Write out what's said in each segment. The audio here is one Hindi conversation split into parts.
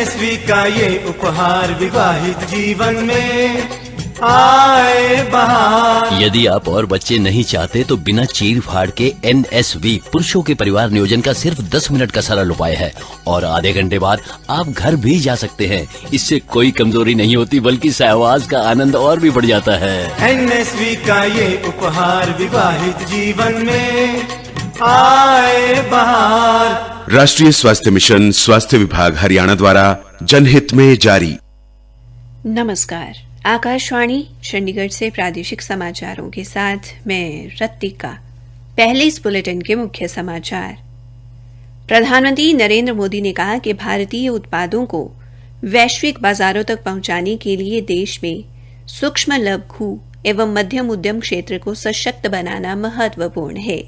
एनएसवी का ये उपहार विवाहित जीवन में आए बहार। यदि आप और बच्चे नहीं चाहते तो बिना चीर फाड़ के NSV पुरुषों के परिवार नियोजन का सिर्फ 10 मिनट का सरल उपाय है और आधे घंटे बाद आप घर भी जा सकते हैं। इससे कोई कमजोरी नहीं होती बल्कि सहवास का आनंद और भी बढ़ जाता है। एनएसवी का ये उपहार विवाहित जीवन में आए बहार। राष्ट्रीय स्वास्थ्य मिशन, स्वास्थ्य विभाग हरियाणा द्वारा जनहित में जारी। नमस्कार, आकाशवाणी चंडीगढ़ से प्रादेशिक समाचारों के साथ मैं रत्तिका। पहले इस बुलेटिन के मुख्य समाचार। प्रधानमंत्री नरेंद्र मोदी ने कहा कि भारतीय उत्पादों को वैश्विक बाजारों तक पहुंचाने के लिए देश में सूक्ष्म लघु एवं मध्यम उद्यम क्षेत्र को सशक्त बनाना महत्वपूर्ण है।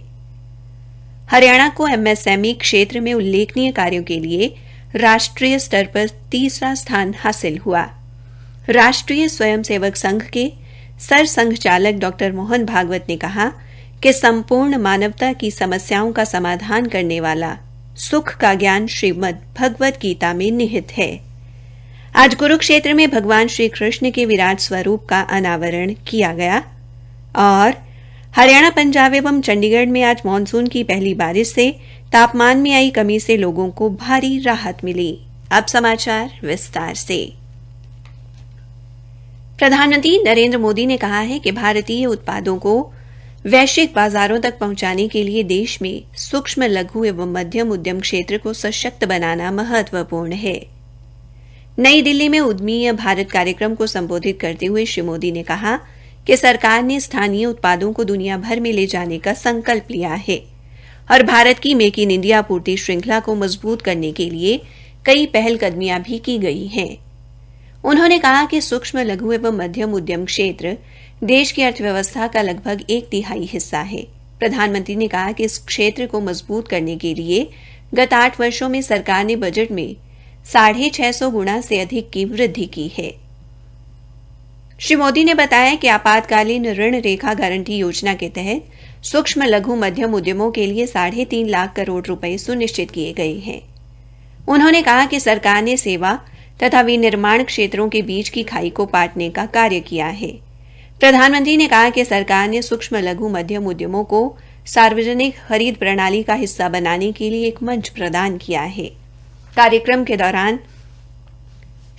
हरियाणा को MSME क्षेत्र में उल्लेखनीय कार्यों के लिए राष्ट्रीय स्तर पर तीसरा स्थान हासिल हुआ। राष्ट्रीय स्वयंसेवक संघ के सर संघ चालक डॉ मोहन भागवत ने कहा कि संपूर्ण मानवता की समस्याओं का समाधान करने वाला सुख का ज्ञान श्रीमद् भगवत गीता में निहित है। आज कुरुक्षेत्र में भगवान श्री कृष्ण के विराट स्वरूप का अनावरण किया गया और हरियाणा, पंजाब एवं चंडीगढ़ में आज मानसून की पहली बारिश से तापमान में आई कमी से लोगों को भारी राहत मिली। अब समाचार विस्तार से। प्रधानमंत्री नरेंद्र मोदी ने कहा है कि भारतीय उत्पादों को वैश्विक बाजारों तक पहुंचाने के लिए देश में सूक्ष्म लघु एवं मध्यम उद्यम क्षेत्र को सशक्त बनाना महत्वपूर्ण है। नई दिल्ली में उद्यमीय भारत कार्यक्रम को संबोधित करते हुए श्री मोदी ने कहा कि सरकार ने स्थानीय उत्पादों को दुनिया भर में ले जाने का संकल्प लिया है और भारत की मेक इन इंडिया आपूर्ति श्रृंखला को मजबूत करने के लिए कई पहलकदमियां भी की गई हैं। उन्होंने कहा कि सूक्ष्म लघु एवं मध्यम उद्यम क्षेत्र देश की अर्थव्यवस्था का लगभग 1/3 हिस्सा है। प्रधानमंत्री ने कहा कि इस क्षेत्र को मजबूत करने के लिए गत 8 वर्षों में सरकार ने बजट में 650 गुना से अधिक की वृद्धि की है। श्री मोदी ने बताया कि आपातकालीन ऋण रेखा गारंटी योजना के तहत सूक्ष्म लघु मध्यम उद्यमों के लिए 3.5 लाख करोड़ रुपए सुनिश्चित किए गए हैं। उन्होंने कहा कि सरकार ने सेवा तथा विनिर्माण क्षेत्रों के बीच की खाई को पाटने का कार्य किया है। प्रधानमंत्री ने कहा कि सरकार ने सूक्ष्म लघु मध्यम उद्यमों को सार्वजनिक खरीद प्रणाली का हिस्सा बनाने के लिए एक मंच प्रदान किया है। कार्यक्रम के दौरान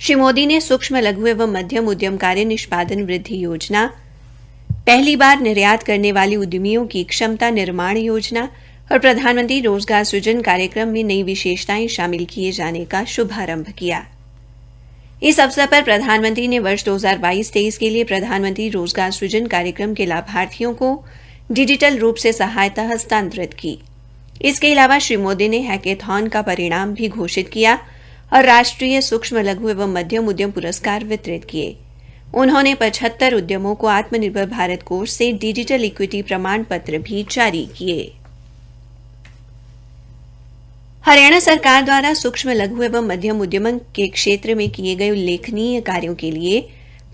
श्री मोदी ने सूक्ष्म लघु एवं मध्यम उद्यम कार्य निष्पादन वृद्धि योजना, पहली बार निर्यात करने वाले उद्यमियों की क्षमता निर्माण योजना और प्रधानमंत्री रोजगार सृजन कार्यक्रम में नई विशेषताएं शामिल किए जाने का शुभारंभ किया। इस अवसर पर प्रधानमंत्री ने वर्ष 2022-23 के लिए प्रधानमंत्री रोजगार सृजन कार्यक्रम के लाभार्थियों को डिजिटल रूप से सहायता हस्तांतरित की। इसके अलावा श्री मोदी ने हैकेथॉन का परिणाम भी घोषित किया और राष्ट्रीय सूक्ष्म लघु एवं मध्यम उद्यम पुरस्कार वितरित किए। उन्होंने 75 उद्यमों को आत्मनिर्भर भारत कोष से डिजिटल इक्विटी प्रमाण पत्र भी जारी किए। हरियाणा सरकार द्वारा सूक्ष्म लघु एवं मध्यम उद्यम के क्षेत्र में किए गए उल्लेखनीय कार्यों के लिए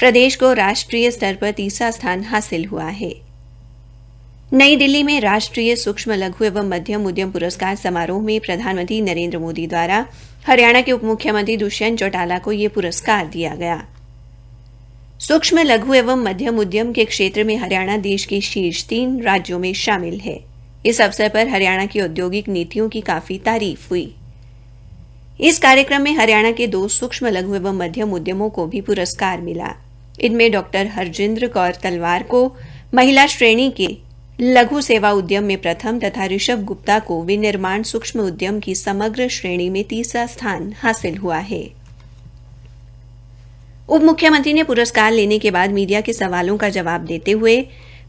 प्रदेश को राष्ट्रीय स्तर पर तीसरा स्थान हासिल हुआ है। नई दिल्ली में राष्ट्रीय सूक्ष्म लघु एवं मध्यम उद्यम पुरस्कार समारोह में प्रधानमंत्री नरेंद्र मोदी द्वारा हरियाणा के उप मुख्यमंत्री दुष्यंत चौटाला को यह पुरस्कार दिया गया। सूक्ष्म लघु एवं मध्यम उद्यम के क्षेत्र में हरियाणा देश के शीर्ष 3 राज्यों में शामिल है। इस अवसर पर हरियाणा की औद्योगिक नीतियों की काफी तारीफ हुई। इस कार्यक्रम में हरियाणा के 2 सूक्ष्म लघु एवं मध्यम उद्यमों को भी पुरस्कार मिला। इनमें डॉक्टर हरजिंद्र कौर तलवार को महिला श्रेणी के लघु सेवा उद्यम में प्रथम तथा ऋषभ गुप्ता को विनिर्माण सूक्ष्म उद्यम की समग्र श्रेणी में तीसरा स्थान हासिल हुआ है। उप मुख्यमंत्री ने पुरस्कार लेने के बाद मीडिया के सवालों का जवाब देते हुए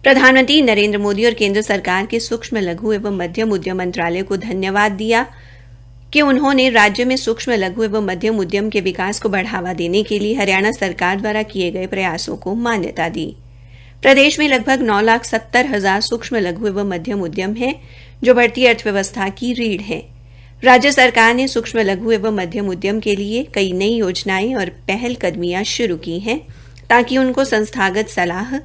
प्रधानमंत्री नरेंद्र मोदी और केंद्र सरकार के सूक्ष्म लघु एवं मध्यम उद्यम मंत्रालय को धन्यवाद दिया कि उन्होंने राज्य में सूक्ष्म लघु एवं मध्यम उद्यम के विकास को बढ़ावा देने के लिए हरियाणा सरकार द्वारा किए गए प्रयासों को मान्यता दी। प्रदेश में लगभग 9,70,000 सूक्ष्म लघु एवं मध्यम उद्यम हैं, जो बढ़ती अर्थव्यवस्था की रीढ़ है। राज्य सरकार ने सूक्ष्म लघु एवं मध्यम उद्यम के लिए कई नई योजनाएं और पहल कदमियां शुरू की हैं, ताकि उनको संस्थागत सलाह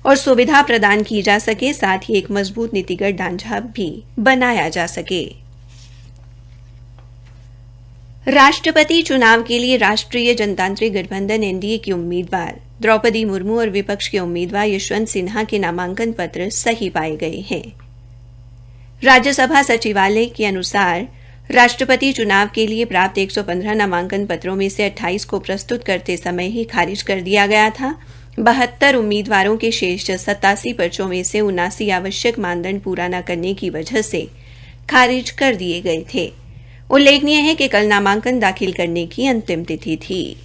और सुविधा प्रदान की जा सके, साथ ही एक मजबूत नीतिगत ढांचा भी बनाया जा सके। राष्ट्रपति चुनाव के लिए राष्ट्रीय जनतांत्रिक गठबंधन एनडीए की उम्मीदवार द्रौपदी मुर्मू और विपक्ष के उम्मीदवार यशवंत सिन्हा के नामांकन पत्र सही पाए गए हैं। राज्यसभा सचिवालय के अनुसार राष्ट्रपति चुनाव के लिए प्राप्त 115 नामांकन पत्रों में से 28 को प्रस्तुत करते समय ही खारिज कर दिया गया था। 72 उम्मीदवारों के शेष 87 पर्चों में से 79 आवश्यक मानदंड पूरा न करने की वजह से खारिज कर दिए गए थे। उल्लेखनीय है कि कल नामांकन दाखिल करने की अंतिम तिथि थी।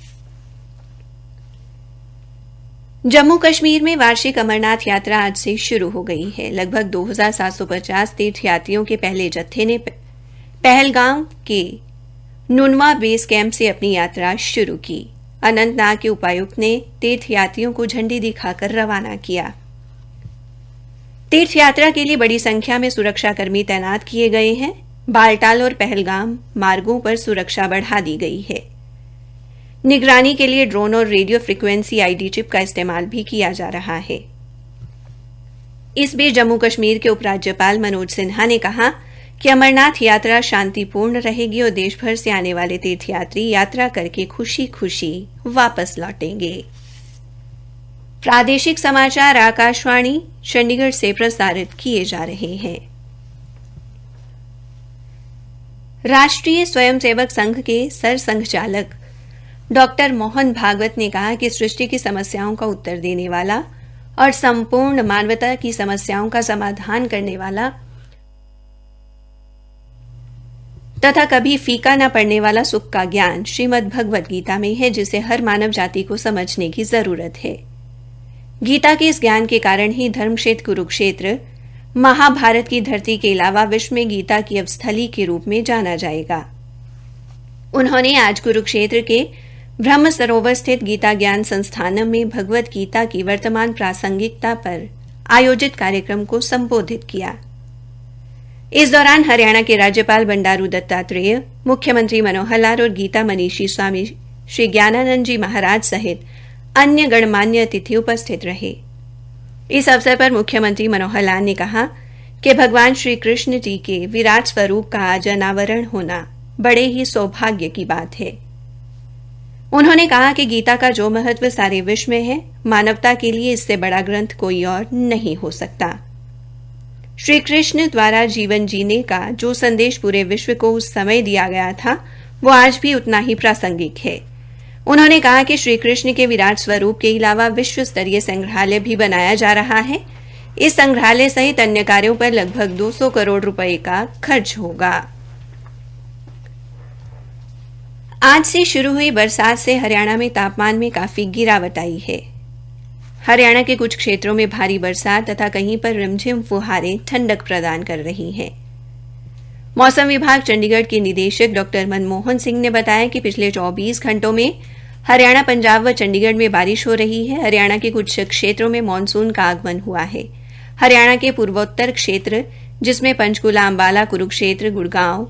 जम्मू कश्मीर में वार्षिक अमरनाथ यात्रा आज से शुरू हो गई है। लगभग 2750 तीर्थयात्रियों के पहले जत्थे ने पहलगाम के नुनवा बेस कैंप से अपनी यात्रा शुरू की। अनंतनाग के उपायुक्त ने तीर्थयात्रियों को झंडी दिखाकर रवाना किया। तीर्थयात्रा के लिए बड़ी संख्या में सुरक्षाकर्मी तैनात किए गए हैं। बालटाल और पहलगाम मार्गों पर सुरक्षा बढ़ा दी गई है। निगरानी के लिए ड्रोन और रेडियो फ्रीक्वेंसी आईडी चिप का इस्तेमाल भी किया जा रहा है। इस बीच जम्मू कश्मीर के उपराज्यपाल मनोज सिन्हा ने कहा कि अमरनाथ यात्रा शांतिपूर्ण रहेगी और देश भर से आने वाले तीर्थयात्री यात्रा करके खुशी खुशी वापस लौटेंगे। प्रादेशिक समाचार आकाशवाणी चंडीगढ़ से प्रसारित किए जा रहे हैं। राष्ट्रीय स्वयंसेवक संघ के सरसंघचालक डॉक्टर मोहन भागवत ने कहा कि सृष्टि की समस्याओं का उत्तर देने वाला और संपूर्ण मानवता की समस्याओं का समाधान करने वाला तथा कभी फीका न पड़ने वाला सुख का ज्ञान श्रीमद् भगवद गीता में है, जिसे हर मानव जाति को समझने की जरूरत है। गीता के इस ज्ञान के कारण ही धर्मक्षेत्र कुरुक्षेत्र महाभारत की धरती के अलावा विश्व में गीता की अवस्थली के रूप में जाना जाएगा। उन्होंने आज कुरुक्षेत्र के ब्रह्म सरोवर स्थित गीता ज्ञान संस्थानम में भगवद गीता की वर्तमान प्रासंगिकता पर आयोजित कार्यक्रम को संबोधित किया। इस दौरान हरियाणा के राज्यपाल बंडारू दत्तात्रेय, मुख्यमंत्री मनोहर लाल और गीता मनीषी स्वामी श्री ज्ञानानंद जी महाराज सहित अन्य गणमान्य अतिथि उपस्थित रहे। इस अवसर पर मुख्यमंत्री मनोहर लाल ने कहा कि भगवान श्री कृष्ण जी के विराट स्वरूप का आज अनावरण होना बड़े ही सौभाग्य की बात है। उन्होंने कहा कि गीता का जो महत्व सारे विश्व में है, मानवता के लिए इससे बड़ा ग्रंथ कोई और नहीं हो सकता। श्री कृष्ण द्वारा जीवन जीने का जो संदेश पूरे विश्व को उस समय दिया गया था, वो आज भी उतना ही प्रासंगिक है। उन्होंने कहा कि श्री कृष्ण के विराट स्वरूप के अलावा विश्व स्तरीय संग्रहालय भी बनाया जा रहा है। इस संग्रहालय सहित अन्य कार्यों पर लगभग 200 करोड़ रुपए का खर्च होगा। आज से शुरू हुई बरसात से हरियाणा में तापमान में काफी गिरावट आई है। हरियाणा के कुछ क्षेत्रों में भारी बरसात तथा कहीं पर रिमझिम फुहारें ठंडक प्रदान कर रही हैं। मौसम विभाग चंडीगढ़ के निदेशक डॉ मनमोहन सिंह ने बताया कि पिछले 24 घंटों में हरियाणा, पंजाब व चंडीगढ़ में बारिश हो रही है। हरियाणा के कुछ क्षेत्रों में मानसून का आगमन हुआ है। हरियाणा के पूर्वोत्तर क्षेत्र, जिसमें पंचकुला, अंबाला, कुरुक्षेत्र, गुड़गांव,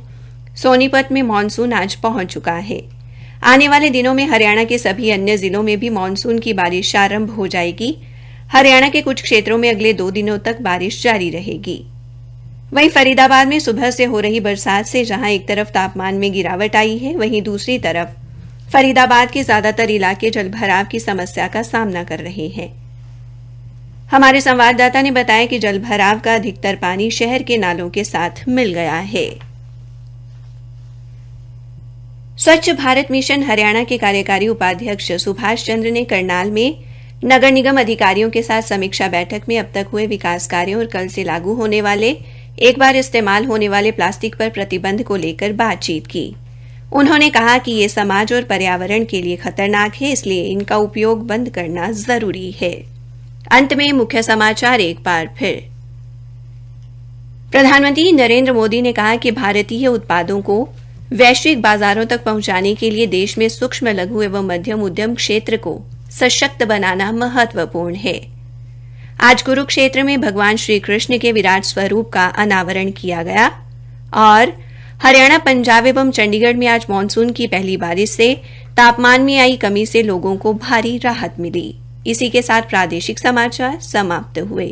सोनीपत में मानसून आज पहुंच चुका है। आने वाले दिनों में हरियाणा के सभी अन्य जिलों में भी मानसून की बारिश आरंभ हो जाएगी। हरियाणा के कुछ क्षेत्रों में अगले 2 दिनों तक बारिश जारी रहेगी। वहीं फरीदाबाद में सुबह से हो रही बरसात से जहां एक तरफ तापमान में गिरावट आई है, वहीं दूसरी तरफ फरीदाबाद के ज्यादातर इलाके जलभराव की समस्या का सामना कर रहे हैं। हमारे संवाददाता ने बताया कि जलभराव का अधिकतर पानी शहर के नालों के साथ मिल गया है। स्वच्छ भारत मिशन हरियाणा के कार्यकारी उपाध्यक्ष सुभाष चंद्र ने करनाल में नगर निगम अधिकारियों के साथ समीक्षा बैठक में अब तक हुए विकास कार्यों और कल से लागू होने वाले एक बार इस्तेमाल होने वाले प्लास्टिक पर प्रतिबंध को लेकर बातचीत की। उन्होंने कहा कि ये समाज और पर्यावरण के लिए खतरनाक है, इसलिए इनका उपयोग बंद करना जरूरी है। अंत में मुख्य समाचार एक बार फिर। प्रधानमंत्री नरेंद्र मोदी ने कहा कि भारतीय उत्पादों को वैश्विक बाजारों तक पहुंचाने के लिए देश में सूक्ष्म, लघु एवं मध्यम उद्यम क्षेत्र को सशक्त बनाना महत्वपूर्ण है। आज कुरुक्षेत्र में भगवान श्री कृष्ण के विराट स्वरूप का अनावरण किया गया और हरियाणा, पंजाब एवं चंडीगढ़ में आज मानसून की पहली बारिश से तापमान में आई कमी से लोगों को भारी राहत मिली। इसी के साथ प्रादेशिक समाचार समाप्त हुए।